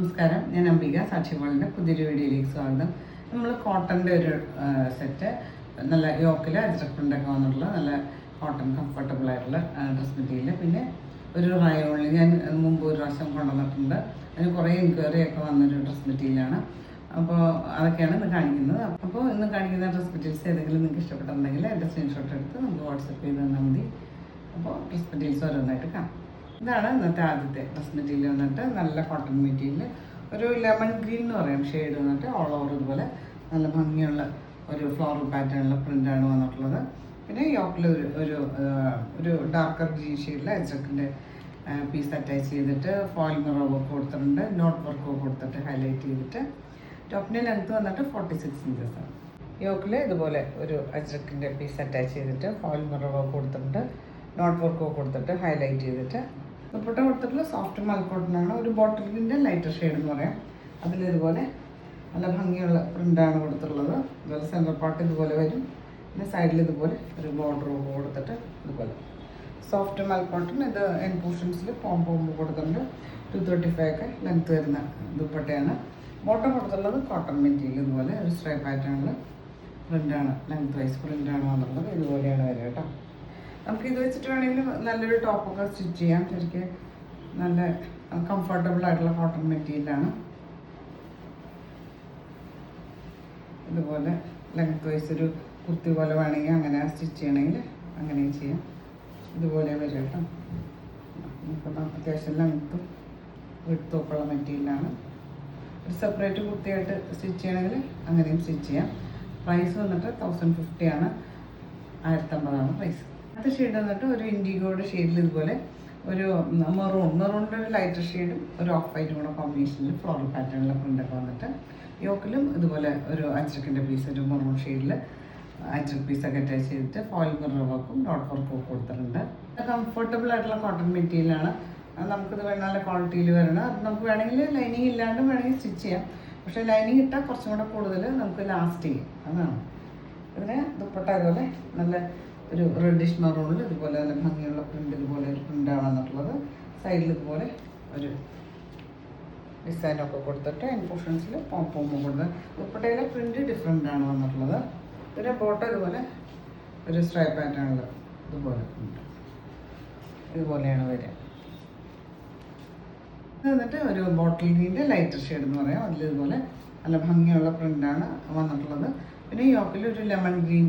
നമസ്കാരം, ഞാൻ അംബിക സാക്ഷിമോളിൻ്റെ പുതിയൊരു വീഡിയോയിലേക്ക് സ്വാഗതം. നമ്മൾ കോട്ടൻ്റെ ഒരു സെറ്റ് നല്ല യോക്കിൽ അജ്രക്കുണ്ടൊക്കെ വന്നിട്ടുള്ള നല്ല കോട്ടൺ കംഫർട്ടബിൾ ആയിട്ടുള്ള ഡ്രസ് മെറ്റീരിയൽ, പിന്നെ ഒരു റയോണിൽ ഞാൻ മുമ്പ് ഒരു പ്രാവശ്യം കൊണ്ടുവന്നിട്ടുണ്ട്. അതിന് കുറേ എൻക്വയറി ഒക്കെ വന്നൊരു ഡ്രസ് മെറ്റീരിയലാണ്. അപ്പോൾ അതൊക്കെയാണ് ഇന്ന് കാണിക്കുന്നത്. അപ്പോൾ ഇന്ന് കാണിക്കുന്ന ഡ്രസ് മെറ്റീരിയൽസ് ഏതെങ്കിലും നിങ്ങൾക്ക് ഇഷ്ടപ്പെട്ടിട്ടുണ്ടെങ്കിൽ എൻ്റെ സ്ക്രീൻഷോട്ട് എടുത്ത് നമുക്ക് വാട്സപ്പ് ചെയ്ത് തന്നാൽ മതി. അപ്പോൾ ഡ്രസ് മെറ്റീരിയൽസ് ഓരോന്നായിട്ട് കാണാം. ഇതാണ് ഇന്നത്തെ ആദ്യത്തെ ഡ്രസ് മെറ്റീരിയൽ വന്നിട്ട് നല്ല കോട്ടൺ മെറ്റീരിയൽ, ഒരു ലെമൺ ഗ്രീൻ എന്ന് പറയും ഷെയ്ഡ് വന്നിട്ട് ഓൾ ഓവർ ഇതുപോലെ നല്ല ഭംഗിയുള്ള ഒരു ഫ്ലോറൽ പാറ്റേണുള്ള പ്രിൻ്റാണ് വന്നിട്ടുള്ളത്. പിന്നെ യോക്കിൽ ഒരു ഡാർക്കർ ഗ്രീൻ ഷെയ്ഡിൽ അജ്രക്കിൻ്റെ പീസ് അറ്റാച്ച് ചെയ്തിട്ട് ഫോയിൽ മിറർ വർക്ക് കൊടുത്തിട്ടുണ്ട്, നോട്ട് വർക്ക് കൊടുത്തിട്ട് ഹൈലൈറ്റ് ചെയ്തിട്ട്. ടോപ്പിൻ്റെ ലെങ്ത്ത് വന്നിട്ട് 46 ഇഞ്ചസ് ആണ്. യോക്കിൽ ഇതുപോലെ ഒരു അജ്രക്കിൻ്റെ പീസ് അറ്റാച്ച് ചെയ്തിട്ട് ഫോയിൽ മിറർ വർക്ക് കൊടുത്തിട്ടുണ്ട്, നോട്ട് വർക്ക് കൊടുത്തിട്ട് ഹൈലൈറ്റ് ചെയ്തിട്ട്. ദുപ്പട്ട കൊടുത്തിട്ടുള്ള സോഫ്റ്റ് മൽക്കോട്ടനാണ്, ഒരു ബോട്ടിൽ ഗ്രീൻ്റെ ലൈറ്റർ ഷെയ്ഡ് എന്ന് പറയാം. അതിലിതുപോലെ നല്ല ഭംഗിയുള്ള പ്രിൻ്റാണ് കൊടുത്തിട്ടുള്ളത്. ഇതുപോലെ സെൻറ്റർ പാർട്ട് ഇതുപോലെ വരും, പിന്നെ സൈഡിൽ ഇതുപോലെ ഒരു ബോർഡർ കൊടുത്തിട്ട് ഇതുപോലെ സോഫ്റ്റ് മൽക്കോട്ടൺ. ഇത് എൻ പോർഷൻസിൽ പോമ്പ് കൊടുത്തിട്ടുണ്ട്. 235 ഒക്കെ ലെങ്ത്ത് വരുന്ന ദുപ്പട്ടയാണ്. ബോട്ടം കൊടുത്തുള്ളത് കോട്ടൺ മെറ്റീരിയൽ, ഇതുപോലെ ഒരു സ്ട്രൈപ്പ് പാറ്റേണിൽ പ്രിൻ്റാണ്, ലെങ്ത്ത് വൈസ് പ്രിൻ്റാണ് വന്നിട്ടുള്ളത്. ഇതുപോലെയാണ് വരിക കേട്ടോ. നമുക്ക് ഇത് വെച്ചിട്ട് വേണമെങ്കിൽ നല്ലൊരു ടോപ്പൊക്കെ സ്റ്റിച്ച് ചെയ്യാം. ശരിക്കും നല്ല കംഫർട്ടബിൾ ആയിട്ടുള്ള കോട്ടൺ മെറ്റീരിയലാണ്. ഇതുപോലെ ലെങ്ത് വൈസ് ഒരു കുർത്തി പോലെ വേണമെങ്കിൽ അങ്ങനെ സ്റ്റിച്ച് ചെയ്യണമെങ്കിൽ അങ്ങനെയും ചെയ്യാം. ഇതുപോലെ വരും കേട്ടോ. നമുക്ക് അത്യാവശ്യം ലെങ്ത്തും വിട്ടുമൊക്കെയുള്ള മെറ്റീരിയലാണ്. ഒരു സെപ്പറേറ്റ് കുർത്തിയായിട്ട് സ്റ്റിച്ച് ചെയ്യണമെങ്കിൽ അങ്ങനെയും സ്റ്റിച്ച് ചെയ്യാം. പ്രൈസ് വന്നിട്ട് 1050 ആണ്, 1050 പ്രൈസ്. അടുത്ത ഷെയ്ഡ് വന്നിട്ട് ഒരു ഇൻഡിഗോയുടെ ഷെയ്ഡിൽ ഇതുപോലെ ഒരു മെറൂണിൻ്റെ ഒരു ലൈറ്റർ ഷെയ്ഡും ഒരു ഓഫ് വൈറ്റും കൂടെ കോമ്പിനേഷനിൽ ഫ്ലോറൽ പാറ്റേണിലെ പ്രിൻ്റൊക്കെ വന്നിട്ട് യോക്കിലും ഇതുപോലെ ഒരു അജ്രക്കിൻ്റെ പീസ്, ഒരു മെറൂൺ ഷെയ്ഡിൽ അജ്രക്ക് പീസൊക്കെ അറ്റാച്ച് ചെയ്തിട്ട് ഫോയിൽ മിറർ വർക്കും ഡോട്ട് വർക്കും ഒക്കെ കൊടുത്തിട്ടുണ്ട്. കംഫർട്ടബിൾ ആയിട്ടുള്ള കോട്ടൺ മെറ്റീരിയലാണ്. നമുക്കിത് നല്ല ക്വാളിറ്റിയിൽ വരണം. അത് നമുക്ക് വേണമെങ്കിൽ ലൈനിങ് ഇല്ലാണ്ട് വേണമെങ്കിൽ സ്റ്റിച്ച് ചെയ്യാം. പക്ഷേ ലൈനിങ് ഇട്ടാൽ കുറച്ചും കൂടെ കൂടുതൽ നമുക്ക് ലാസ്റ്റ് ചെയ്യും. അതാണ് ഇതിന് ദുപ്പട്ട. ഇതുപോലെ നല്ല ഒരു റെഡിഷ് മെറൂണിൽ ഇതുപോലെ നല്ല ഭംഗിയുള്ള പ്രിൻ്റ്, ഇതുപോലെ ഒരു പ്രിൻ്റാണ് വന്നിട്ടുള്ളത്. സൈഡിൽ ഇതുപോലെ ഒരു ഡിസൈനൊക്കെ കൊടുത്തിട്ട് എൻ പോർഷൻസിൽ പോമ്പ് കൊടുത്ത് ദുപ്പട്ടയിലെ പ്രിൻ്റ് ഡിഫറെൻ്റാണ് വന്നിട്ടുള്ളത്. പിന്നെ ബോട്ടം ഇതുപോലെ ഒരു സ്ട്രൈപ്പ് പാറ്റേണിൽ ഇതുപോലെ ഉണ്ട്, ഇതുപോലെയാണ് വരിക. ഇത് വന്നിട്ട് ഒരു ബോട്ടിൽ ഗ്രീൻ്റെ ലൈറ്റർ ഷെയ്ഡ് എന്ന് പറയാം. അതിൽ ഇതുപോലെ നല്ല ഭംഗിയുള്ള പ്രിൻ്റാണ് വന്നിട്ടുള്ളത്. പിന്നെ യോക്കിൽ ഒരു ലെമൺ ഗ്രീൻ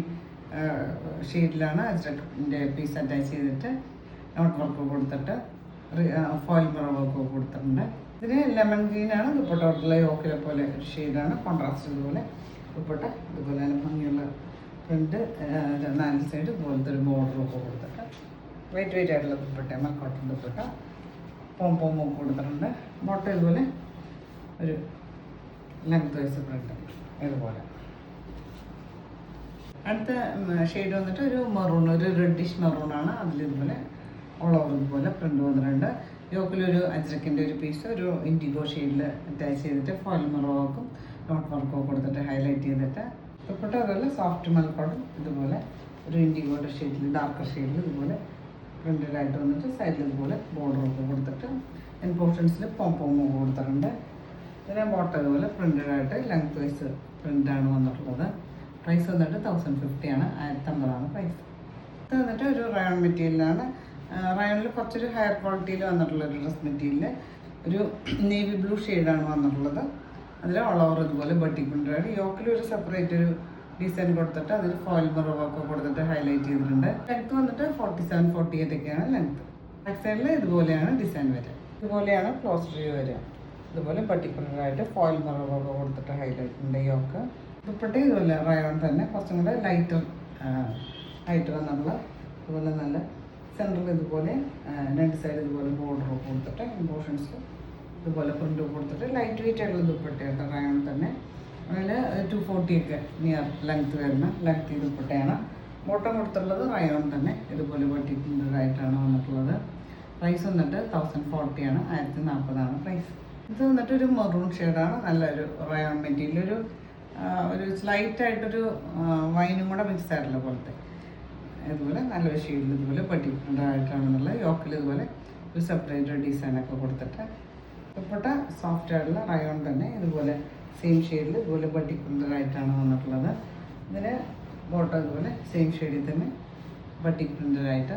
ഷെയ്ഡിലാണ് അജ്രക്കിൻ്റെ പീസ് അറ്റാച്ച് ചെയ്തിട്ട് നോട്ട് വർക്ക് കൊടുത്തിട്ട് ഫോയിൽ മിറർ വർക്ക് കൊടുത്തിട്ടുണ്ട്. ഇതിന് ലെമൺ ഗ്രീനാണ് ദുപ്പട്ടോട്ടുള്ള യോക്കിലെ പോലെ ഒരു ഷെയ്ഡാണ്. കോൺട്രാസ്റ്റ് ഇതുപോലെ ദുപ്പട്ട, ഇതുപോലെ നല്ല ഭംഗിയുള്ള പ്രിൻ്റ്, 4 സൈഡ് ഇതുപോലത്തെ ഒരു ബോർഡറൊക്കെ കൊടുത്തിട്ട് വെയിറ്റ് ആയിട്ടുള്ള ദുപ്പട്ട, മൽക്കോട്ടൺ ദുപ്പട്ട. പോമ്പ് കൊടുത്തിട്ടുണ്ട്. ബോട്ടം ഇതുപോലെ ഒരു ലെങ്ത് വൈസ് പ്രിൻ്റ് ഇതുപോലെ. അടുത്ത ഷെയ്ഡ് വന്നിട്ട് ഒരു മെറൂൺ, ഒരു റെഡിഷ് മെറൂണാണ്. അതിലിതുപോലെ ഓൾ ഓവർ ഇതുപോലെ പ്രിൻ്റ് വന്നിട്ടുണ്ട്. യോക്കിലൊരു അജ്രക്കിൻ്റെ ഒരു പീസ് ഒരു ഇൻഡിഗോ ഷെയ്ഡിൽ അറ്റാച്ച് ചെയ്തിട്ട് ഫോയിൽ മിറർ വർക്കും നോട്ട് വർക്കും കൊടുത്തിട്ട് ഹൈലൈറ്റ് ചെയ്തിട്ട് ദുപ്പട്ട അതുപോലെ സോഫ്റ്റ് മൽക്കോട്ടൺ ഇതുപോലെ ഒരു ഇൻഡിഗോയുടെ ഷെയ്ഡിൽ, ഡാർക്കർ ഷെയ്ഡിൽ ഇതുപോലെ പ്രിൻ്റഡ് ആയിട്ട് വന്നിട്ട് സൈഡിൽ ഇതുപോലെ ബോർഡറൊക്കെ കൊടുത്തിട്ട് എൻ പോർഷൻസിൽ പോമ്പ് കൊടുത്തിട്ടുണ്ട്. പിന്നെ ബോട്ടം ഇതുപോലെ പ്രിൻ്റഡ് ആയിട്ട് ലെങ്ത് വൈസ് പ്രിൻ്റാണ് വന്നിട്ടുള്ളത്. പ്രൈസ് വന്നിട്ട് 1050 ആണ്, 1050 പ്രൈസ്. ഇത് വന്നിട്ട് ഒരു റയോൺ മെറ്റീരിയലാണ്. റയോണിൽ കുറച്ചൊരു ഹയർ ക്വാളിറ്റിയിൽ വന്നിട്ടുള്ള ഒരു ഡ്രസ് മെറ്റീരിയൽ, ഒരു നേവി ബ്ലൂ ഷെയ്ഡാണ് വന്നിട്ടുള്ളത്. അതിൽ ഓൾ ഓവർ ഇതുപോലെ ബട്ടി പ്രിൻ്റാണ്. യോക്കിൽ ഒരു സെപ്പറേറ്റ് ഒരു ഡിസൈൻ കൊടുത്തിട്ട് അതിൽ ഫോയിൽ മിറർ വർക്ക് കൊടുത്തിട്ട് ഹൈലൈറ്റ് ചെയ്തിട്ടുണ്ട്. ലെങ്ത്ത് വന്നിട്ട് 47-48 ഒക്കെയാണ് ലെങ്ത്ത്. ബാക്ക് സൈഡിൽ ഇതുപോലെയാണ് ഡിസൈൻ വരിക. ഇതുപോലെയാണ് ക്ലോസ് വ്യൂ വരിക. ഇതുപോലെ ബട്ടി പ്രിൻ്റായിട്ട് ഫോയിൽ മിറർ വർക്ക് കൊടുത്തിട്ട് ഹൈലൈറ്റ് ഉണ്ട് യോക്ക്. ദുപ്പട്ട ഇതുപോലെ റയോൺ തന്നെ, കുറച്ചും കൂടെ ലൈറ്റ് വന്നുള്ള ഇതുപോലെ നല്ല സെൻറ്ററിൽ ഇതുപോലെ 2 സൈഡ് ഇതുപോലെ ബോർഡറൊക്കെ കൊടുത്തിട്ട് പോർഷൻസിൽ ഇതുപോലെ പ്രിൻ്റ് കൊടുത്തിട്ട് ലൈറ്റ് വെയിറ്റ് ആയിട്ടുള്ള ദുപ്പട്ടയായിട്ട് റയോൺ തന്നെ. അതിൽ 240 ഒക്കെ നിയർ ലെങ്ത്ത് വരുന്ന ലെങ്ത്ത് ദുപ്പട്ടയാണ്. ബോട്ടം കൊടുത്തിട്ടുള്ളത് റയോൺ തന്നെ, ഇതുപോലെ ബട്ടി പ്രിൻ്റഡായിട്ടാണ് വന്നിട്ടുള്ളത്. പ്രൈസ് വന്നിട്ട് 1040 ആണ്, 1040 പ്രൈസ്. ഇത് വന്നിട്ട് ഒരു മെറൂൺ ഷെയ്ഡാണ്. നല്ലൊരു റയോൺ മെറ്റീരിയൽ, ഒരു സ്ലൈറ്റായിട്ടൊരു വൈനും കൂടെ മിക്സ് ആയിട്ടുള്ള പോലത്തെ ഇതുപോലെ നല്ലൊരു ഷെയ്ഡിൽ ഇതുപോലെ ബട്ടി പ്രിൻ്റഡായിട്ടാണെന്നുള്ള യോക്കിൽ ഇതുപോലെ ഒരു സെപ്പറേറ്റ് ഡിസൈനൊക്കെ കൊടുത്തിട്ട് ദുപ്പട്ട സോഫ്റ്റ് ആയിട്ടുള്ള റയോൺ തന്നെ ഇതുപോലെ സെയിം ഷെയ്ഡിൽ ഇതുപോലെ ബട്ടിക് പ്രിൻ്റഡ് ആയിട്ടാണ് വന്നിട്ടുള്ളത്. ഇതിന് ബോട്ടം ഇതുപോലെ സെയിം ഷെയ്ഡിൽ തന്നെ ബട്ടിക് പ്രിൻ്റഡ് ആയിട്ട്.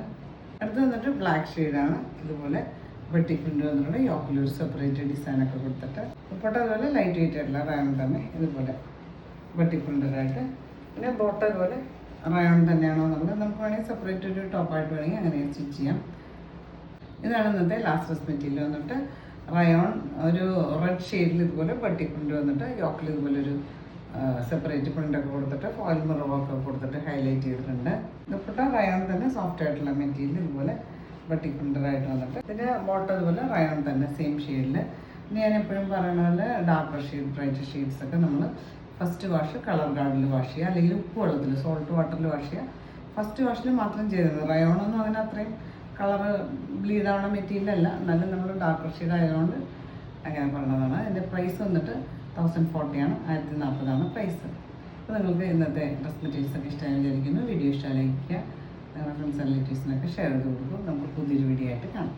അടുത്ത് വന്നിട്ട് ബ്ലാക്ക് ഷെയ്ഡാണ്. ഇതുപോലെ ബട്ടിക് പ്രിൻ്റ് വന്നിട്ടുണ്ട്. യോക്കിൽ ഒരു സെപ്പറേറ്റ് ഡിസൈനൊക്കെ കൊടുത്തിട്ട് ദുപ്പട്ട അതുപോലെ ലൈറ്റ് വെയിറ്റ് ആയിട്ടുള്ള റയോൺ തന്നെ ഇതുപോലെ ബട്ടിക് പ്രിൻ്റഡ് ആയിട്ട്. പിന്നെ ബോട്ടം ഇതുപോലെ റയോൺ തന്നെയാണോ എന്നുള്ളത് നമുക്ക് വേണമെങ്കിൽ സെപ്പറേറ്റ് ഒരു ടോപ്പായിട്ട് വേണമെങ്കിൽ അങ്ങനെ സ്റ്റിച്ച് ചെയ്യാം. ഇതാണ് ഇന്നത്തെ ലാസ്റ്റ് ഡ്രസ് മെറ്റീരിയൽ വന്നിട്ട് റയോൺ ഒരു റെഡ് ഷെയ്ഡിൽ ഇതുപോലെ ബട്ടിക് പ്രിൻ്റ് വന്നിട്ട് യോക്കിൽ ഇതുപോലെ ഒരു സെപ്പറേറ്റ് പ്രിൻ്റൊക്കെ കൊടുത്തിട്ട് ഫോയിൽ മിററൊക്കെ കൊടുത്തിട്ട് ഹൈലൈറ്റ് ചെയ്തിട്ടുണ്ട്. ദുപ്പട്ട റയോൺ തന്നെ സോഫ്റ്റ് ആയിട്ടുള്ള മെറ്റീരിയൽ ഇതുപോലെ ബട്ടിക് പ്രിൻ്റഡ് ആയിട്ട് വന്നിട്ട് ഇതിൻ്റെ ബോട്ടം ഇതുപോലെ റയോൺ തന്നെ സെയിം ഷെയ്ഡിൽ. പിന്നെ ഞാൻ എപ്പോഴും പറയുന്ന പോലെ ഡാർക്കർ ഷെയ്ഡ് ബ്രൈറ്റ് ഷെയ്ഡ്സ് ഒക്കെ നമ്മൾ ഫസ്റ്റ് വാഷ് കളർ ഗാർഡിൽ വാഷ് ചെയ്യുക, അല്ലെങ്കിൽ ഉപ്പ് വെള്ളത്തിൽ സോൾട്ട് വാട്ടറിൽ വാഷ് ചെയ്യുക. ഫസ്റ്റ് വാഷിൽ മാത്രം ചെയ്തത്. റയോണൊന്നും അങ്ങനെ അത്രയും കളർ ബ്ലീഡ് ആവുന്ന മെറ്റീരിയൽ അല്ല, എന്നാലും നമ്മൾ ഡാർക്കർ ഷെയ്ഡ് ആയതുകൊണ്ട് അങ്ങനെ പറഞ്ഞതാണ്. അതിൻ്റെ പ്രൈസ് വന്നിട്ട് 1040 ആണ്, 1040 പ്രൈസ്. അപ്പോൾ നിങ്ങൾക്ക് ഇന്നത്തെ ഡ്രസ് മെറ്റീരിയൽസൊക്കെ ഇഷ്ടമായി വിചാരിക്കുന്നു. വീഡിയോ ഇഷ്ടമായി ലൈക്ക് ചെയ്യുക, നിങ്ങളുടെ ഫ്രണ്ട്സ് ആൻഡ് റിലേറ്റീവ്സിനൊക്കെ ഷെയർ ചെയ്ത് കൊടുക്കും. നമുക്ക് പുതിയൊരു വീഡിയോ ആയിട്ട് കാണാം.